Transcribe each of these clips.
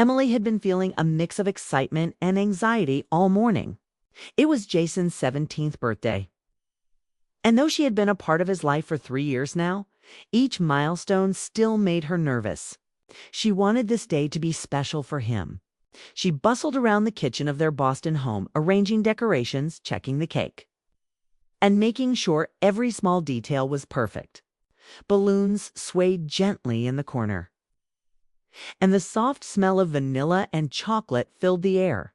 Emily had been feeling a mix of excitement and anxiety all morning. It was Jason's 17th birthday. And though she had been a part of his life for 3 years now, each milestone still made her nervous. She wanted this day to be special for him. She bustled around the kitchen of their Boston home, arranging decorations, checking the cake, and making sure every small detail was perfect. Balloons swayed gently in the corner, and the soft smell of vanilla and chocolate filled the air.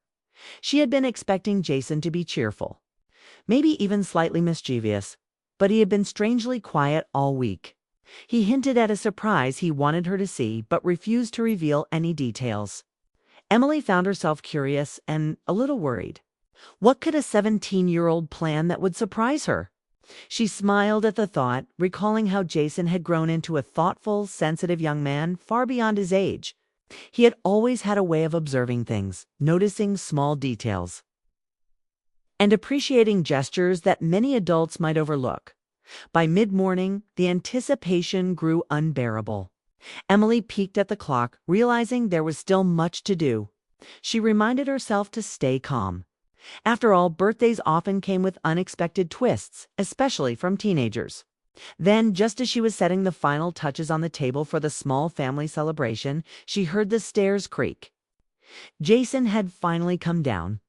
She had been expecting Jason to be cheerful, maybe even slightly mischievous, but he had been strangely quiet all week. He hinted at a surprise he wanted her to see, but refused to reveal any details. Emily found herself curious and a little worried. What could a 17-year-old plan that would surprise her? She smiled at the thought, recalling how Jason had grown into a thoughtful, sensitive young man far beyond his age. He had always had a way of observing things, noticing small details, and appreciating gestures that many adults might overlook. By mid-morning, the anticipation grew unbearable. Emily peeked at the clock, realizing there was still much to do. She reminded herself to stay calm. After all, birthdays often came with unexpected twists, especially from teenagers. Then, just as she was setting the final touches on the table for the small family celebration, she heard the stairs creak. Jason had finally come down.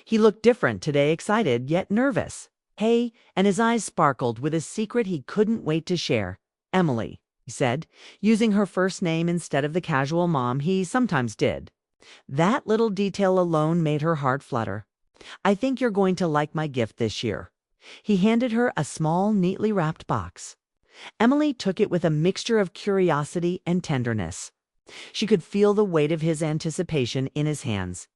He looked different today, excited yet nervous. "Hey," and his eyes sparkled with a secret he couldn't wait to share. "Emily," he said, using her first name instead of the casual mom he sometimes did. That little detail alone made her heart flutter. "I think you're going to like my gift this year." He handed her a small, neatly wrapped box. Emily took it with a mixture of curiosity and tenderness. She could feel the weight of his anticipation in his hands.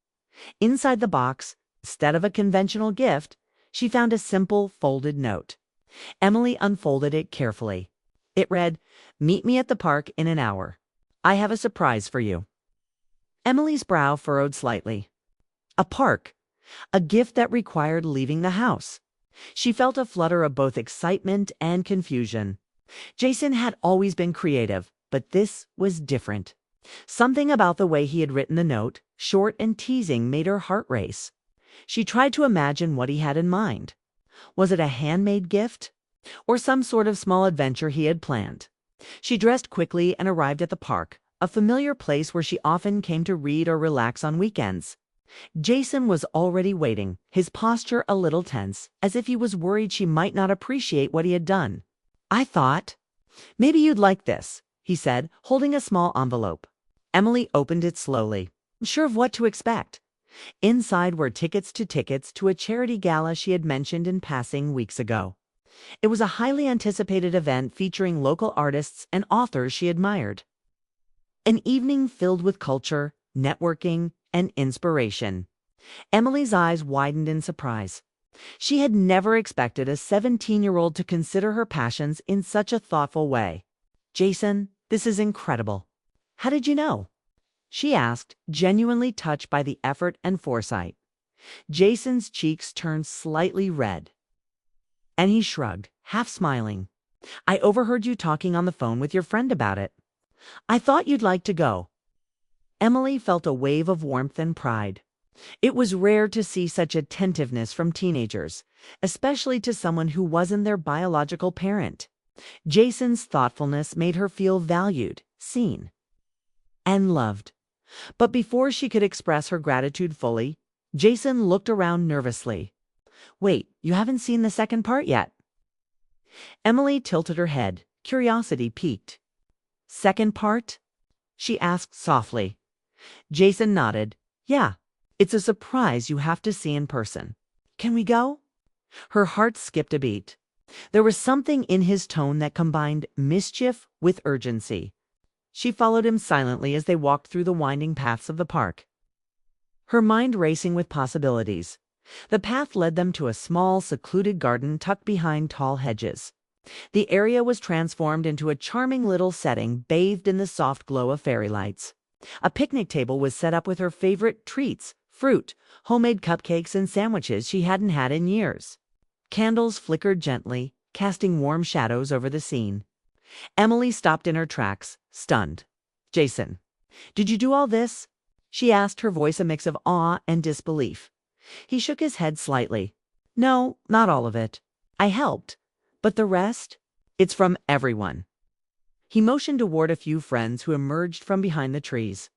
Inside the box, instead of a conventional gift, she found a simple, folded note. Emily unfolded it carefully. It read, "Meet me at the park in an hour. I have a surprise for you." Emily's brow furrowed slightly. A park. A gift that required leaving the house. She felt a flutter of both excitement and confusion. Jason had always been creative, but this was different. Something about the way he had written the note, short and teasing, made her heart race. She tried to imagine what he had in mind. Was it a handmade gift? Or some sort of small adventure he had planned? She dressed quickly and arrived at the park, a familiar place where she often came to read or relax on weekends. Jason was already waiting, his posture a little tense, as if he was worried she might not appreciate what he had done. "I thought maybe you'd like this," he said, holding a small envelope. Emily opened it slowly, unsure of what to expect. Inside were tickets to a charity gala she had mentioned in passing weeks ago. It was a highly anticipated event featuring local artists and authors she admired. An evening filled with culture, networking, and inspiration. Emily's eyes widened in surprise. She had never expected a 17-year-old to consider her passions in such a thoughtful way. "Jason, this is incredible. How did you know?" she asked, genuinely touched by the effort and foresight. Jason's cheeks turned slightly red, and he shrugged, half smiling. "I overheard you talking on the phone with your friend about it. I thought you'd like to go." Emily felt a wave of warmth and pride. It was rare to see such attentiveness from teenagers, especially to someone who wasn't their biological parent. Jason's thoughtfulness made her feel valued, seen, and loved. But before she could express her gratitude fully, Jason looked around nervously. "Wait, you haven't seen the second part yet." Emily tilted her head, curiosity piqued. "Second part?" she asked softly. Jason nodded. "Yeah, it's a surprise you have to see in person. Can we go?" Her heart skipped a beat. There was something in his tone that combined mischief with urgency. She followed him silently as they walked through the winding paths of the park, her mind racing with possibilities. The path led them to a small, secluded garden tucked behind tall hedges. The area was transformed into a charming little setting bathed in the soft glow of fairy lights. A picnic table was set up with her favorite treats, fruit, homemade cupcakes, and sandwiches she hadn't had in years. Candles flickered gently, casting warm shadows over the scene. Emily stopped in her tracks, stunned. "Jason, did you do all this?" she asked, her voice a mix of awe and disbelief. He shook his head slightly. No, not all of it. I helped. But the rest? It's from everyone. He motioned toward a few friends who emerged from behind the trees,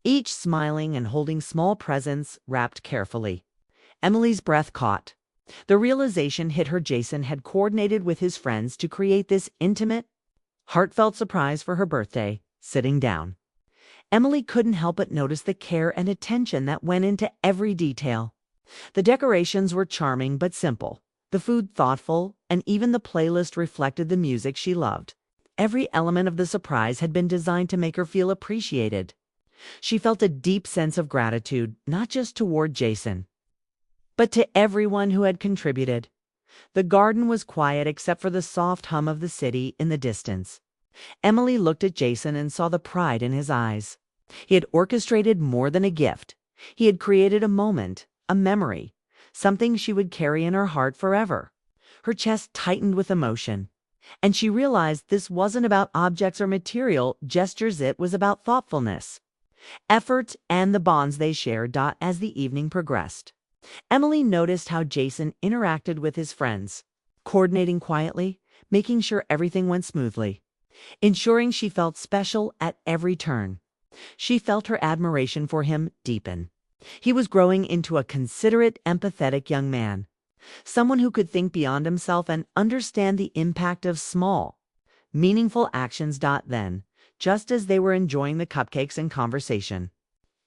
each smiling and holding small presents wrapped carefully. Emily's breath caught. The realization hit her Jason had coordinated with his friends to create this intimate, heartfelt surprise for her birthday. Sitting down, Emily couldn't help but notice the care and attention that went into every detail. The decorations were charming but simple, the food thoughtful, and even the playlist reflected the music she loved. Every element of the surprise had been designed to make her feel appreciated. She felt a deep sense of gratitude, not just toward Jason, but to everyone who had contributed. The garden was quiet except for the soft hum of the city in the distance. Emily looked at Jason and saw the pride in his eyes. He had orchestrated more than a gift. He had created a moment, a memory, something she would carry in her heart forever. Her chest tightened with emotion, and she realized this wasn't about objects or material gestures, it was about thoughtfulness, effort, and the bonds they shared. As the evening progressed, Emily noticed how Jason interacted with his friends, coordinating quietly, making sure everything went smoothly, ensuring she felt special at every turn. She felt her admiration for him deepen. He was growing into a considerate, empathetic young man, someone who could think beyond himself and understand the impact of small, meaningful actions. Then, just as they were enjoying the cupcakes and conversation,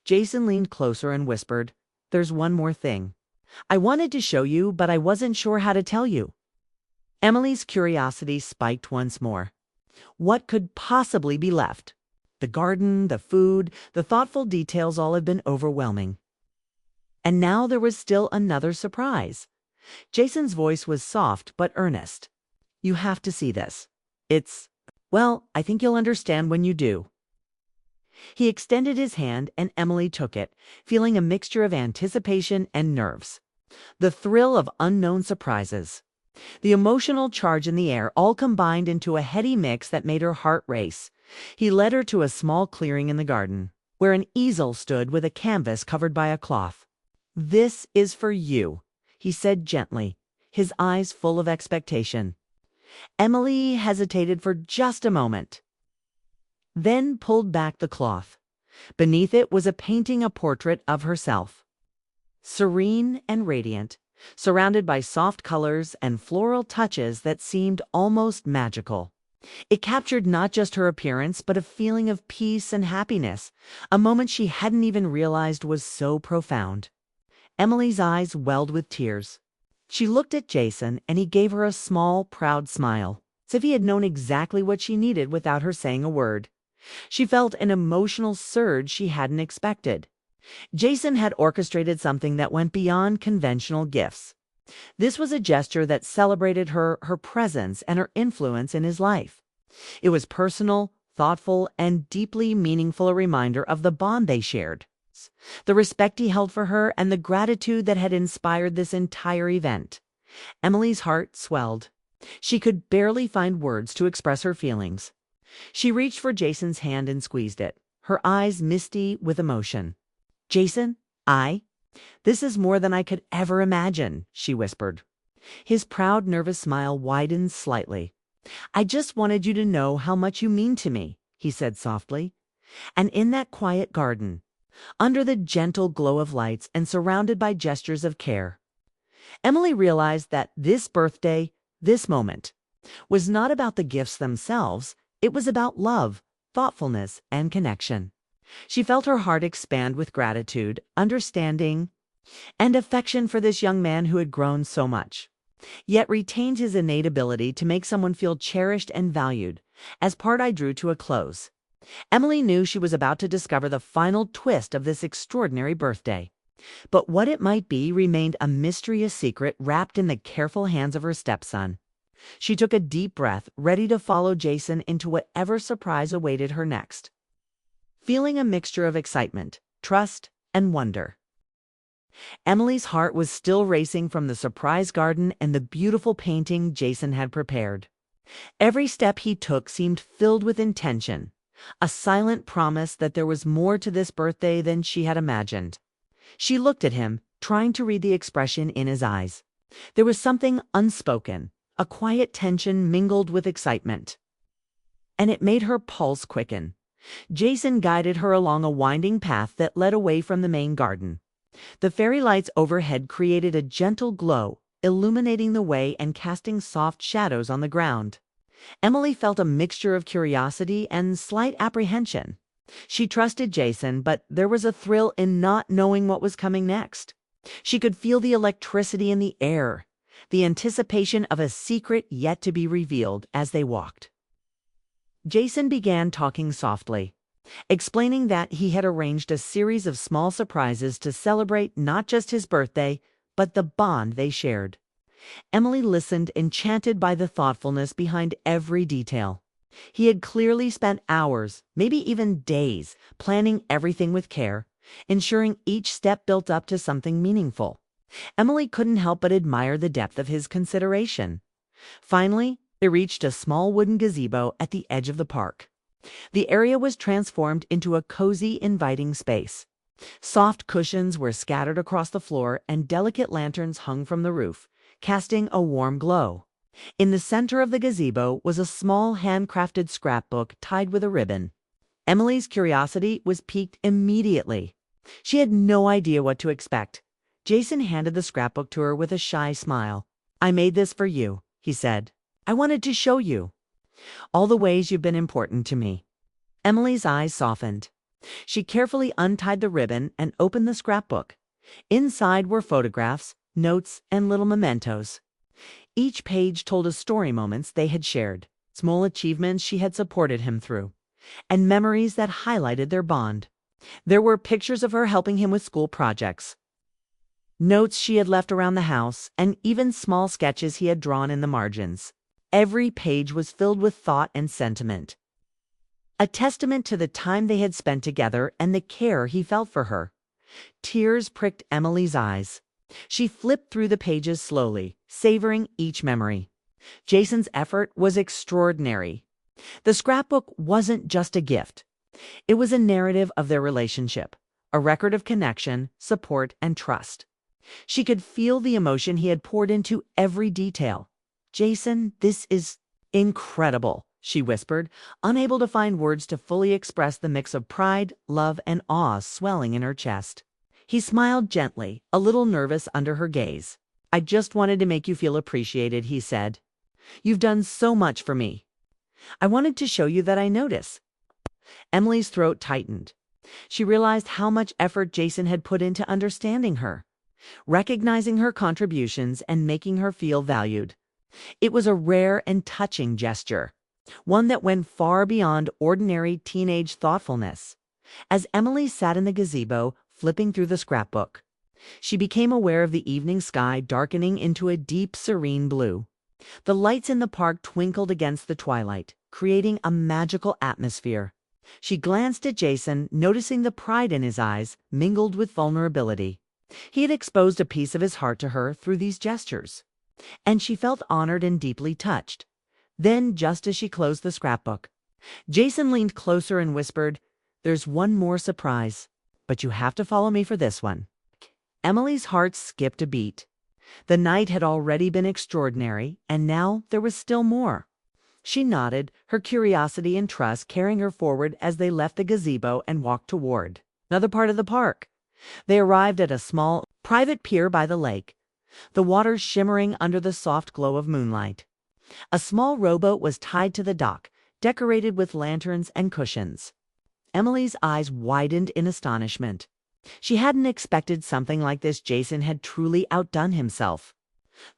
Jason leaned closer and whispered, "There's one more thing. I wanted to show you, but I wasn't sure how to tell you." Emily's curiosity spiked once more. What could possibly be left? The garden, the food, the thoughtful details all had been overwhelming. And now there was still another surprise. Jason's voice was soft but earnest. "You have to see this. Well, I think you'll understand when you do." He extended his hand and Emily took it, feeling a mixture of anticipation and nerves. The thrill of unknown surprises, the emotional charge in the air, all combined into a heady mix that made her heart race. He led her to a small clearing in the garden, where an easel stood with a canvas covered by a cloth. "This is for you," he said gently, his eyes full of expectation. Emily hesitated for just a moment, then pulled back the cloth. Beneath it was a painting, a portrait of herself, serene and radiant, surrounded by soft colors and floral touches that seemed almost magical. It captured not just her appearance, but a feeling of peace and happiness, a moment she hadn't even realized was so profound. Emily's eyes welled with tears. She looked at Jason, and he gave her a small, proud smile, as if he had known exactly what she needed without her saying a word. She felt an emotional surge she hadn't expected. Jason had orchestrated something that went beyond conventional gifts. This was a gesture that celebrated her presence and her influence in his life. It was personal, thoughtful, and deeply meaningful, a reminder of the bond they shared, the respect he held for her, and the gratitude that had inspired this entire event. Emily's heart swelled. She could barely find words to express her feelings. She reached for Jason's hand and squeezed it, her eyes misty with emotion. "Jason, this is more than I could ever imagine," she whispered. His proud, nervous smile widened slightly. "I just wanted you to know how much you mean to me," he said softly. And in that quiet garden, under the gentle glow of lights and surrounded by gestures of care, Emily realized that this birthday, this moment, was not about the gifts themselves. It was about love, thoughtfulness, and connection. She felt her heart expand with gratitude, understanding, and affection for this young man who had grown so much, yet retained his innate ability to make someone feel cherished and valued. As part I drew to a close, Emily knew she was about to discover the final twist of this extraordinary birthday. But what it might be remained a mysterious secret wrapped in the careful hands of her stepson. She took a deep breath, ready to follow Jason into whatever surprise awaited her next, feeling a mixture of excitement, trust, and wonder. Emily's heart was still racing from the surprise garden and the beautiful painting Jason had prepared. Every step he took seemed filled with intention, a silent promise that there was more to this birthday than she had imagined. She looked at him, trying to read the expression in his eyes. There was something unspoken, a quiet tension mingled with excitement. And it made her pulse quicken. Jason guided her along a winding path that led away from the main garden. The fairy lights overhead created a gentle glow, illuminating the way and casting soft shadows on the ground. Emily felt a mixture of curiosity and slight apprehension. She trusted Jason, but there was a thrill in not knowing what was coming next. She could feel the electricity in the air, the anticipation of a secret yet to be revealed as they walked. Jason began talking softly, explaining that he had arranged a series of small surprises to celebrate not just his birthday, but the bond they shared. Emily listened, enchanted by the thoughtfulness behind every detail. He had clearly spent hours, maybe even days, planning everything with care, ensuring each step built up to something meaningful. Emily couldn't help but admire the depth of his consideration. Finally, they reached a small wooden gazebo at the edge of the park. The area was transformed into a cozy, inviting space. Soft cushions were scattered across the floor and delicate lanterns hung from the roof, casting a warm glow. In the center of the gazebo was a small handcrafted scrapbook tied with a ribbon. Emily's curiosity was piqued immediately. She had no idea what to expect. Jason handed the scrapbook to her with a shy smile. "I made this for you," he said. "I wanted to show you all the ways you've been important to me." Emily's eyes softened. She carefully untied the ribbon and opened the scrapbook. Inside were photographs, notes, and little mementos. Each page told of story moments they had shared, small achievements she had supported him through, and memories that highlighted their bond. There were pictures of her helping him with school projects, notes she had left around the house, and even small sketches he had drawn in the margins. Every page was filled with thought and sentiment, a testament to the time they had spent together and the care he felt for her. Tears pricked Emily's eyes. She flipped through the pages slowly, savoring each memory. Jason's effort was extraordinary. The scrapbook wasn't just a gift. It was a narrative of their relationship, a record of connection, support, and trust. She could feel the emotion he had poured into every detail. "Jason, this is incredible," she whispered, unable to find words to fully express the mix of pride, love, and awe swelling in her chest. He smiled gently, a little nervous under her gaze. "I just wanted to make you feel appreciated," he said. "You've done so much for me. I wanted to show you that I notice." Emily's throat tightened. She realized how much effort Jason had put into understanding her, recognizing her contributions and making her feel valued. It was a rare and touching gesture, one that went far beyond ordinary teenage thoughtfulness. As Emily sat in the gazebo, flipping through the scrapbook, she became aware of the evening sky darkening into a deep, serene blue. The lights in the park twinkled against the twilight, creating a magical atmosphere. She glanced at Jason, noticing the pride in his eyes, mingled with vulnerability. He had exposed a piece of his heart to her through these gestures, and she felt honored and deeply touched. Then, just as she closed the scrapbook, Jason leaned closer and whispered, "There's one more surprise, but you have to follow me for this one." Emily's heart skipped a beat. The night had already been extraordinary, and now there was still more. She nodded, her curiosity and trust carrying her forward as they left the gazebo and walked toward another part of the park. They arrived at a small, private pier by the lake, the water shimmering under the soft glow of moonlight. A small rowboat was tied to the dock, decorated with lanterns and cushions. Emily's eyes widened in astonishment. She hadn't expected something like this. Jason had truly outdone himself.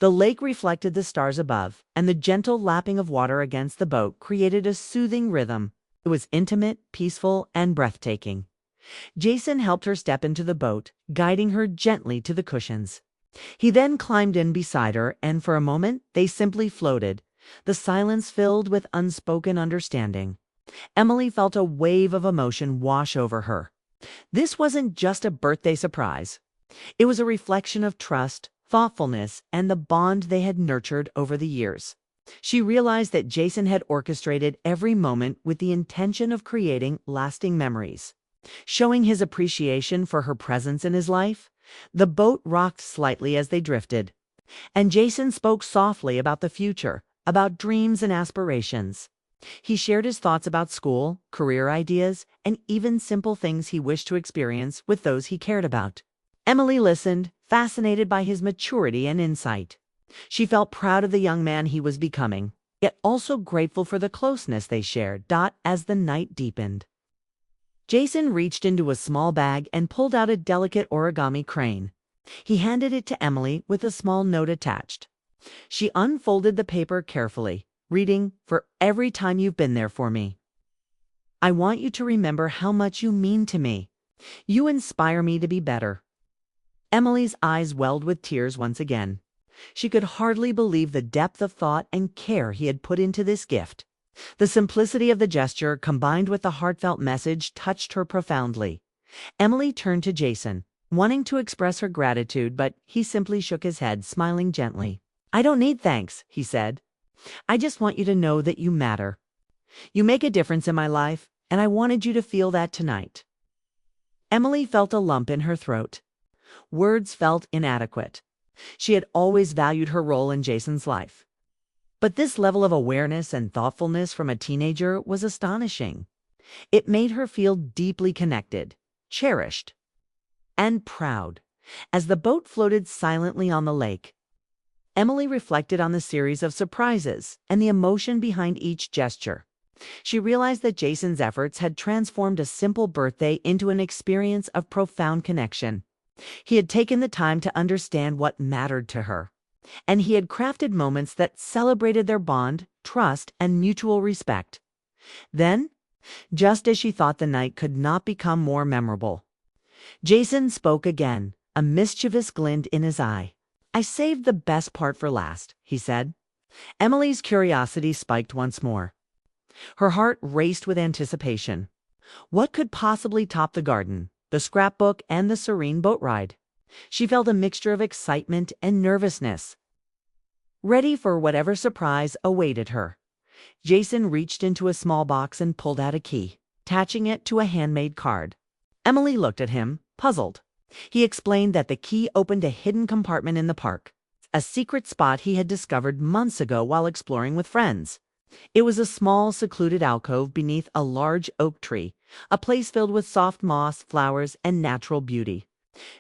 The lake reflected the stars above, and the gentle lapping of water against the boat created a soothing rhythm. It was intimate, peaceful, and breathtaking. Jason helped her step into the boat, guiding her gently to the cushions. He then climbed in beside her, and for a moment they simply floated, the silence filled with unspoken understanding. Emily felt a wave of emotion wash over her. This wasn't just a birthday surprise. It was a reflection of trust, thoughtfulness, and the bond they had nurtured over the years. She realized that Jason had orchestrated every moment with the intention of creating lasting memories. Showing his appreciation for her presence in his life, the boat rocked slightly as they drifted, and Jason spoke softly about the future, about dreams and aspirations. He shared his thoughts about school, career ideas, and even simple things he wished to experience with those he cared about. Emily listened, fascinated by his maturity and insight. She felt proud of the young man he was becoming, yet also grateful for the closeness they shared. As the night deepened, Jason reached into a small bag and pulled out a delicate origami crane. He handed it to Emily with a small note attached. She unfolded the paper carefully, reading, "For every time you've been there for me. I want you to remember how much you mean to me. You inspire me to be better." Emily's eyes welled with tears once again. She could hardly believe the depth of thought and care he had put into this gift. The simplicity of the gesture, combined with the heartfelt message, touched her profoundly. Emily turned to Jason, wanting to express her gratitude, but he simply shook his head, smiling gently. "I don't need thanks," he said. "I just want you to know that you matter. You make a difference in my life, and I wanted you to feel that tonight." Emily felt a lump in her throat. Words felt inadequate. She had always valued her role in Jason's life. But this level of awareness and thoughtfulness from a teenager was astonishing. It made her feel deeply connected, cherished, and proud. As the boat floated silently on the lake, Emily reflected on the series of surprises and the emotion behind each gesture. She realized that Jason's efforts had transformed a simple birthday into an experience of profound connection. He had taken the time to understand what mattered to her, and he had crafted moments that celebrated their bond, trust, and mutual respect. Then, just as she thought the night could not become more memorable, Jason spoke again, a mischievous glint in his eye. "I saved the best part for last," he said. Emily's curiosity spiked once more. Her heart raced with anticipation. What could possibly top the garden, the scrapbook, and the serene boat ride? She felt a mixture of excitement and nervousness, ready for whatever surprise awaited her. Jason reached into a small box and pulled out a key, attaching it to a handmade card. Emily looked at him, puzzled. He explained that the key opened a hidden compartment in the park, a secret spot he had discovered months ago while exploring with friends. It was a small, secluded alcove beneath a large oak tree, a place filled with soft moss, flowers, and natural beauty.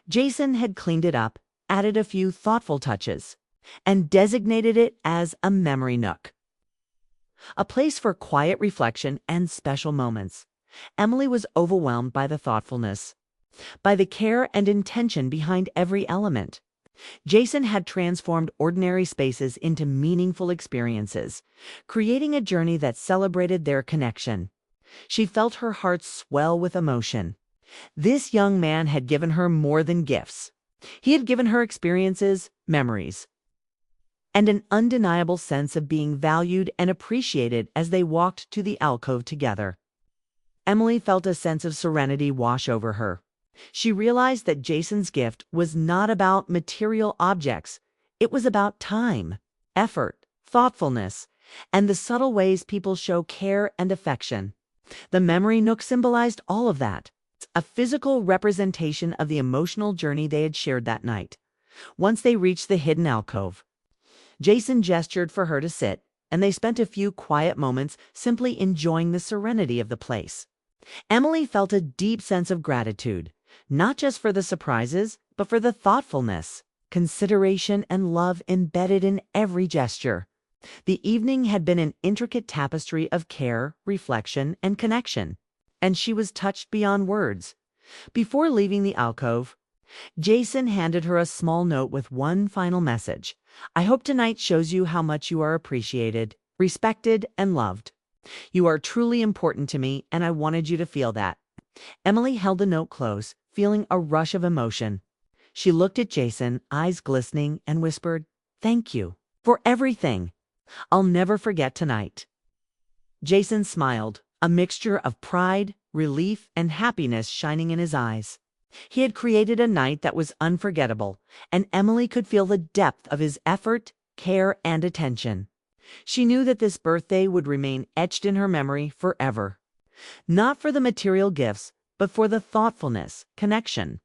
Jason had cleaned it up, added a few thoughtful touches, and designated it as a memory nook, a place for quiet reflection and special moments. Emily was overwhelmed by the thoughtfulness, by the care and intention behind every element. Jason had transformed ordinary spaces into meaningful experiences, creating a journey that celebrated their connection. She felt her heart swell with emotion. This young man had given her more than gifts. He had given her experiences, memories, and an undeniable sense of being valued and appreciated as they walked to the alcove together. Emily felt a sense of serenity wash over her. She realized that Jason's gift was not about material objects. It was about time, effort, thoughtfulness, and the subtle ways people show care and affection. The memory nook symbolized all of that, a physical representation of the emotional journey they had shared that night. Once they reached the hidden alcove, Jason gestured for her to sit, and they spent a few quiet moments simply enjoying the serenity of the place. Emily felt a deep sense of gratitude, not just for the surprises, but for the thoughtfulness, consideration, and love embedded in every gesture. The evening had been an intricate tapestry of care, reflection, and connection, and she was touched beyond words. Before leaving the alcove, Jason handed her a small note with one final message. "I hope tonight shows you how much you are appreciated, respected, and loved. You are truly important to me, and I wanted you to feel that." Emily held the note close, feeling a rush of emotion. She looked at Jason, eyes glistening, and whispered, "Thank you for everything. I'll never forget tonight." Jason smiled, a mixture of pride, relief, and happiness shining in his eyes. He had created a night that was unforgettable, and Emily could feel the depth of his effort, care, and attention. She knew that this birthday would remain etched in her memory forever. Not for the material gifts, but for the thoughtfulness, connection,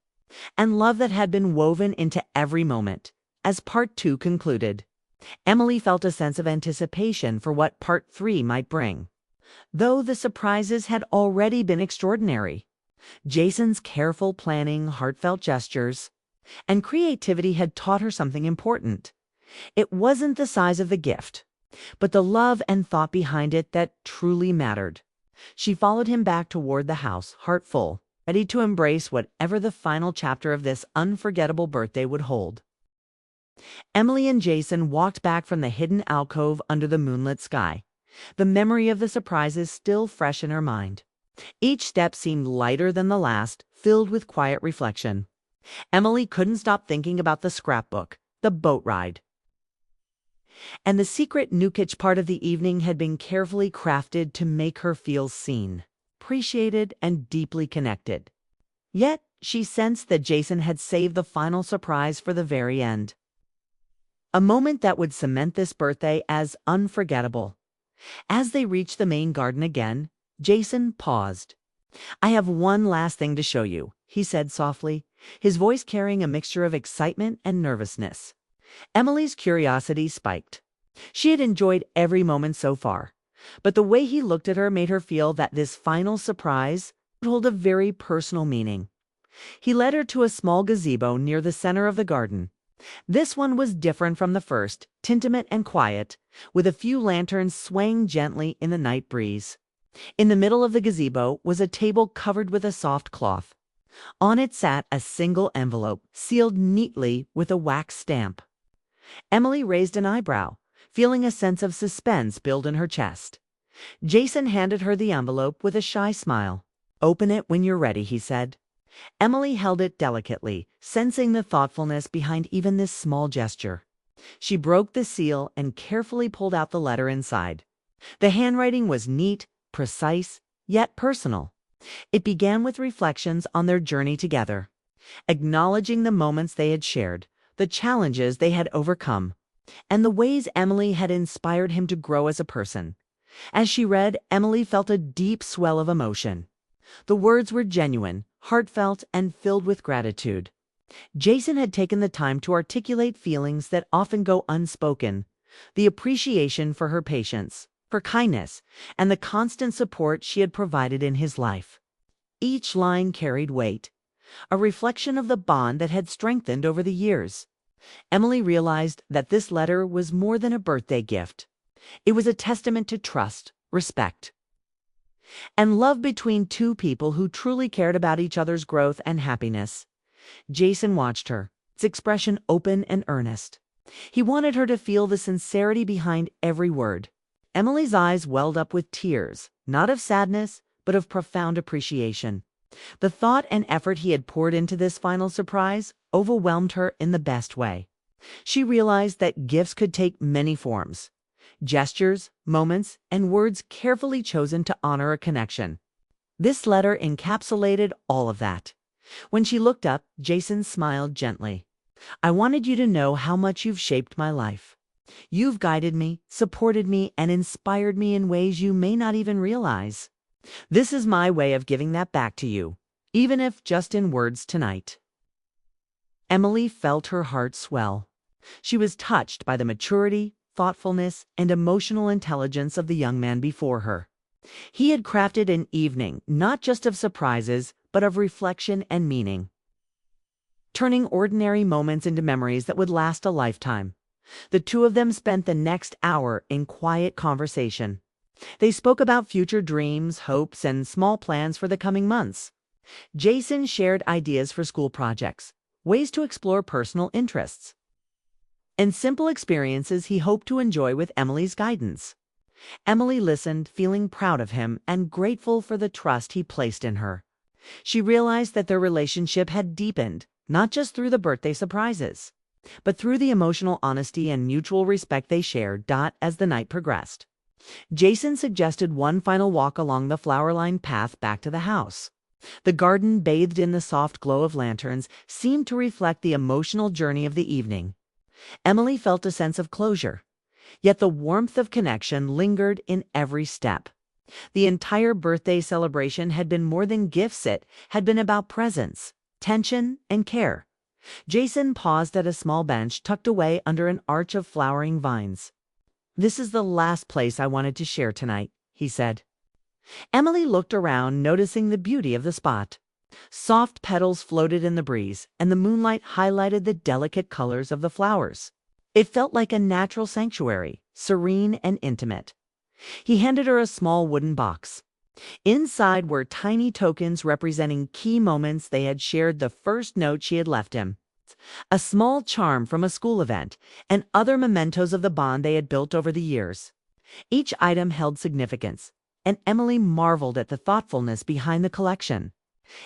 and love that had been woven into every moment. As part 2 concluded, Emily felt a sense of anticipation for what part 3 might bring. Though the surprises had already been extraordinary, Jason's careful planning, heartfelt gestures, and creativity had taught her something important. It wasn't the size of the gift, but the love and thought behind it that truly mattered. She followed him back toward the house, heart full, ready to embrace whatever the final chapter of this unforgettable birthday would hold. Emily and Jason walked back from the hidden alcove under the moonlit sky, the memory of the surprises still fresh in her mind. Each step seemed lighter than the last, filled with quiet reflection. Emily couldn't stop thinking about the scrapbook, the boat ride, and the secret Nukich part of the evening had been carefully crafted to make her feel seen, appreciated, and deeply connected. Yet, she sensed that Jason had saved the final surprise for the very end. A moment that would cement this birthday as unforgettable. As they reached the main garden again, Jason paused. "I have one last thing to show you," he said softly, his voice carrying a mixture of excitement and nervousness. Emily's curiosity spiked. She had enjoyed every moment so far, but the way he looked at her made her feel that this final surprise would hold a very personal meaning. He led her to a small gazebo near the center of the garden. This one was different from the first, intimate and quiet, with a few lanterns swaying gently in the night breeze. In the middle of the gazebo was a table covered with a soft cloth. On it sat a single envelope, sealed neatly with a wax stamp. Emily raised an eyebrow, feeling a sense of suspense build in her chest. Jason handed her the envelope with a shy smile. "Open it when you're ready," he said. Emily held it delicately, sensing the thoughtfulness behind even this small gesture. She broke the seal and carefully pulled out the letter inside. The handwriting was neat, precise, yet personal. It began with reflections on their journey together, acknowledging the moments they had shared, the challenges they had overcome, and the ways Emily had inspired him to grow as a person. As she read, Emily felt a deep swell of emotion. The words were genuine, heartfelt, and filled with gratitude. Jason had taken the time to articulate feelings that often go unspoken, the appreciation for her patience, for kindness, and the constant support she had provided in his life. Each line carried weight, a reflection of the bond that had strengthened over the years. Emily realized that this letter was more than a birthday gift. It was a testament to trust, respect, and love between two people who truly cared about each other's growth and happiness. Jason watched her, its expression open and earnest. He wanted her to feel the sincerity behind every word. Emily's eyes welled up with tears, not of sadness, but of profound appreciation. The thought and effort he had poured into this final surprise overwhelmed her in the best way. She realized that gifts could take many forms. Gestures, moments, and words carefully chosen to honor a connection. This letter encapsulated all of that. When she looked up, Jason smiled gently. "I wanted you to know how much you've shaped my life. You've guided me, supported me, and inspired me in ways you may not even realize. This is my way of giving that back to you, even if just in words tonight." Emily felt her heart swell. She was touched by the maturity, thoughtfulness, and emotional intelligence of the young man before her. He had crafted an evening not just of surprises, but of reflection and meaning, turning ordinary moments into memories that would last a lifetime. The two of them spent the next hour in quiet conversation. They spoke about future dreams, hopes, and small plans for the coming months. Jason shared ideas for school projects, ways to explore personal interests, and simple experiences he hoped to enjoy with Emily's guidance. Emily listened, feeling proud of him and grateful for the trust he placed in her. She realized that their relationship had deepened, not just through the birthday surprises, but through the emotional honesty and mutual respect they shared. As the night progressed, Jason suggested one final walk along the flower-lined path back to the house. The garden, bathed in the soft glow of lanterns, seemed to reflect the emotional journey of the evening. Emily felt a sense of closure. Yet the warmth of connection lingered in every step. The entire birthday celebration had been more than gifts, it had been about presence, tension, and care. Jason paused at a small bench tucked away under an arch of flowering vines. "This is the last place I wanted to share tonight," he said. Emily looked around, noticing the beauty of the spot. Soft petals floated in the breeze, and the moonlight highlighted the delicate colors of the flowers. It felt like a natural sanctuary, serene and intimate. He handed her a small wooden box. Inside were tiny tokens representing key moments they had shared, the first note she had left him, a small charm from a school event, and other mementos of the bond they had built over the years. Each item held significance, and Emily marveled at the thoughtfulness behind the collection.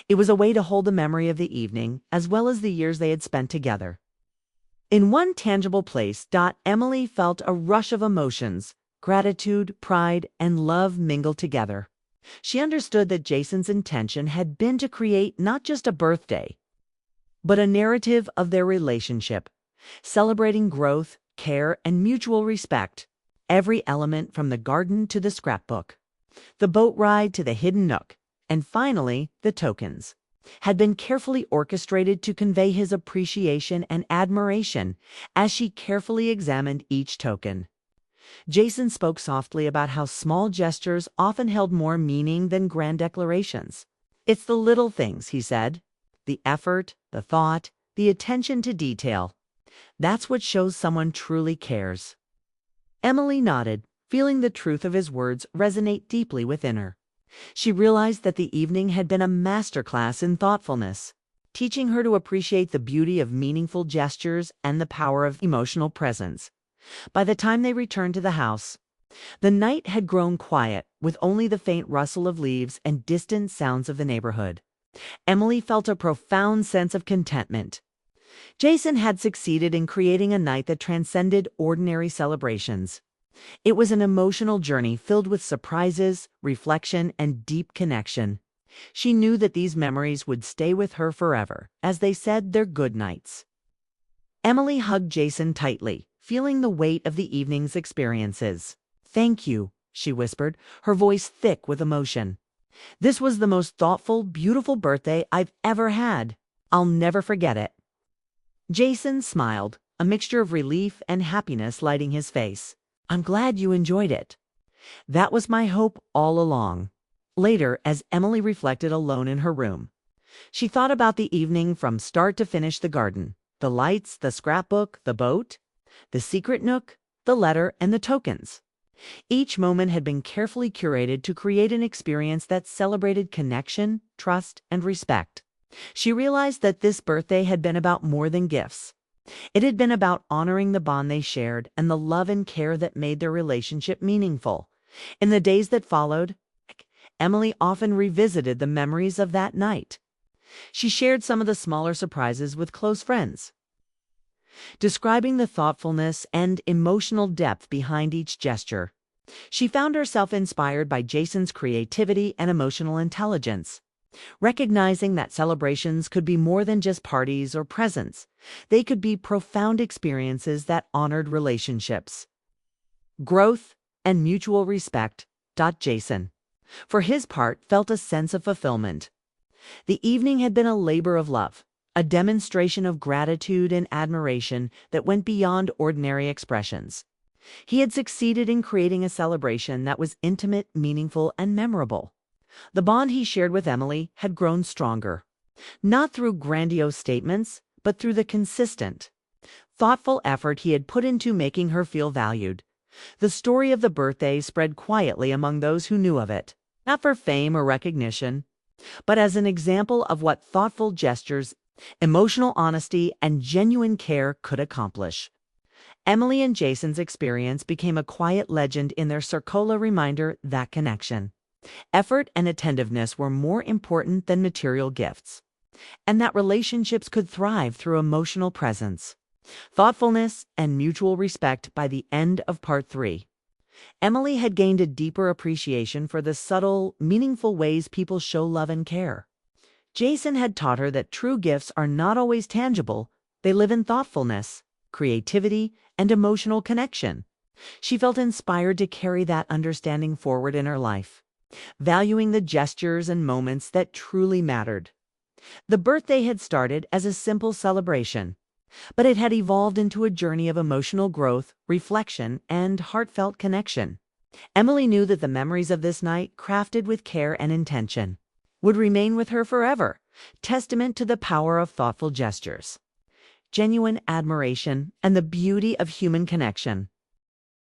It was a way to hold the memory of the evening as well as the years they had spent together. In one tangible place, Emily felt a rush of emotions. Gratitude, pride, and love mingled together. She understood that Jason's intention had been to create not just a birthday, but a narrative of their relationship, celebrating growth, care, and mutual respect. Every element, from the garden to the scrapbook, the boat ride to the hidden nook, and finally the tokens, had been carefully orchestrated to convey his appreciation and admiration. As she carefully examined each token, Jason spoke softly about how small gestures often held more meaning than grand declarations. "It's the little things," he said. "The effort, the thought, the attention to detail. That's what shows someone truly cares." Emily nodded, feeling the truth of his words resonate deeply within her. She realized that the evening had been a masterclass in thoughtfulness, teaching her to appreciate the beauty of meaningful gestures and the power of emotional presence. By the time they returned to the house, the night had grown quiet, with only the faint rustle of leaves and distant sounds of the neighborhood. Emily felt a profound sense of contentment. Jason had succeeded in creating a night that transcended ordinary celebrations. It was an emotional journey filled with surprises, reflection, and deep connection. She knew that these memories would stay with her forever, as they said their good nights. Emily hugged Jason tightly, feeling the weight of the evening's experiences. "Thank you," she whispered, her voice thick with emotion. "This was the most thoughtful, beautiful birthday I've ever had. I'll never forget it." Jason smiled, a mixture of relief and happiness lighting his face. "I'm glad you enjoyed it. That was my hope all along." Later, as Emily reflected alone in her room, she thought about the evening from start to finish: the garden, the lights, the scrapbook, the boat, the secret nook, the letter, and the tokens. Each moment had been carefully curated to create an experience that celebrated connection, trust, and respect. She realized that this birthday had been about more than gifts. It had been about honoring the bond they shared and the love and care that made their relationship meaningful. In the days that followed, Emily often revisited the memories of that night. She shared some of the smaller surprises with close friends, describing the thoughtfulness and emotional depth behind each gesture. She found herself inspired by Jason's creativity and emotional intelligence, recognizing that celebrations could be more than just parties or presents. They could be profound experiences that honored relationships, growth, and mutual respect. Jason, for his part, felt a sense of fulfillment. The evening had been a labor of love, a demonstration of gratitude and admiration that went beyond ordinary expressions. He had succeeded in creating a celebration that was intimate, meaningful, and memorable. The bond he shared with Emily had grown stronger, not through grandiose statements, but through the consistent, thoughtful effort he had put into making her feel valued. The story of the birthday spread quietly among those who knew of it, not for fame or recognition, but as an example of what thoughtful gestures, emotional honesty, and genuine care could accomplish. Emily and Jason's experience became a quiet legend in their circle, a reminder that connection, effort, and attentiveness were more important than material gifts, and that relationships could thrive through emotional presence, thoughtfulness, and mutual respect. By the end of part 3, Emily had gained a deeper appreciation for the subtle, meaningful ways people show love and care. Jason had taught her that true gifts are not always tangible. They live in thoughtfulness, creativity, and emotional connection. She felt inspired to carry that understanding forward in her life, valuing the gestures and moments that truly mattered. The birthday had started as a simple celebration, but it had evolved into a journey of emotional growth, reflection, and heartfelt connection. Emily knew that the memories of this night, crafted with care and intention, would remain with her forever, testament to the power of thoughtful gestures, genuine admiration, and the beauty of human connection.